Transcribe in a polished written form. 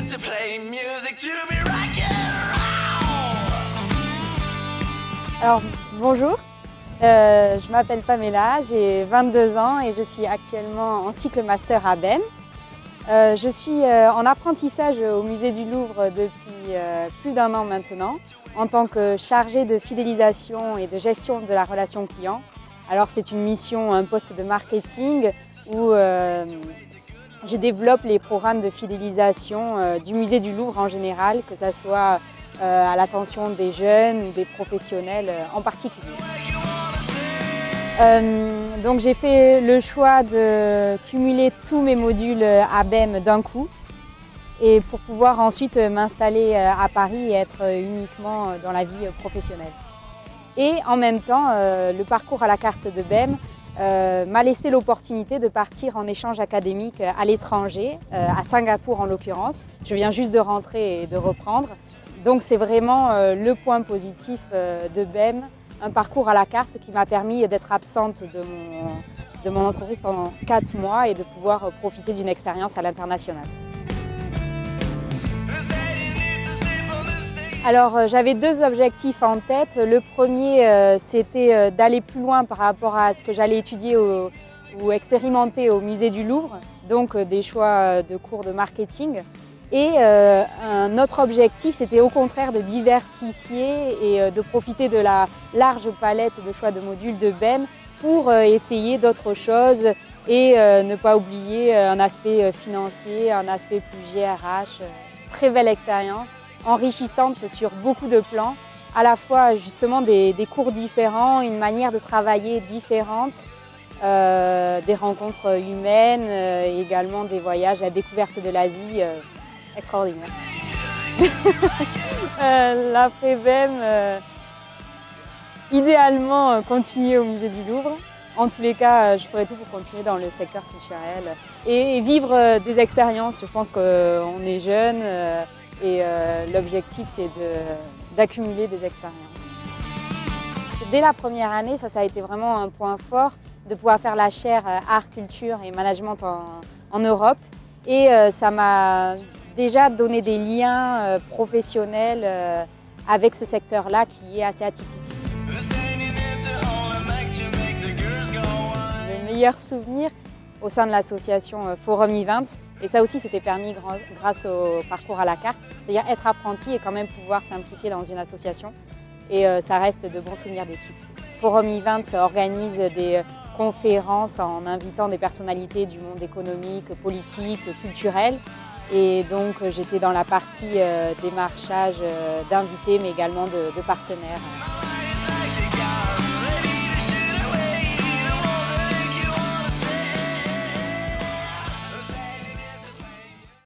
to play music to be rock and roll. Alors, bonjour, je m'appelle Pamela, j'ai 22 ans et je suis actuellement en cycle master à BEM. Je suis en apprentissage au musée du Louvre depuis plus d'1 an maintenant, en tant que chargée de fidélisation et de gestion de la relation client. Alors c'est une mission, un poste de marketing où je développe les programmes de fidélisation du musée du Louvre en général, que ce soit à l'attention des jeunes ou des professionnels en particulier. Donc j'ai fait le choix de cumuler tous mes modules à BEM d'un coup et pour pouvoir ensuite m'installer à Paris et être uniquement dans la vie professionnelle. Et en même temps, le parcours à la carte de BEM m'a laissé l'opportunité de partir en échange académique à l'étranger, à Singapour en l'occurrence. Je viens juste de rentrer et de reprendre. Donc c'est vraiment le point positif de BEM, un parcours à la carte qui m'a permis d'être absente de mon entreprise pendant 4 mois et de pouvoir profiter d'une expérience à l'international. Alors j'avais 2 objectifs en tête. Le premier c'était d'aller plus loin par rapport à ce que j'allais étudier ou expérimenter au musée du Louvre, donc des choix de cours de marketing. Et un autre objectif, c'était au contraire de diversifier et de profiter de la large palette de choix de modules de BEM pour essayer d'autres choses et ne pas oublier un aspect financier, un aspect plus GRH. Très belle expérience, enrichissante sur beaucoup de plans, à la fois justement des cours différents, une manière de travailler différente, des rencontres humaines, également des voyages à la découverte de l'Asie. Extraordinaire. L'après-BEM, idéalement continuer au musée du Louvre. En tous les cas, je ferai tout pour continuer dans le secteur culturel et vivre des expériences. Je pense qu'on est jeune et l'objectif c'est d'accumuler des expériences. Dès la première année, ça a été vraiment un point fort de pouvoir faire la chaire art, culture et management en Europe. Et ça m'a déjà donné des liens professionnels avec ce secteur-là qui est assez atypique. Le meilleur souvenir au sein de l'association Forum Events, et ça aussi c'était permis grâce au parcours à la carte, c'est-à-dire être apprenti et quand même pouvoir s'impliquer dans une association, et ça reste de bons souvenirs d'équipe. Forum Events organise des conférences en invitant des personnalités du monde économique, politique, culturel. Et donc j'étais dans la partie démarchage d'invités mais également de partenaires.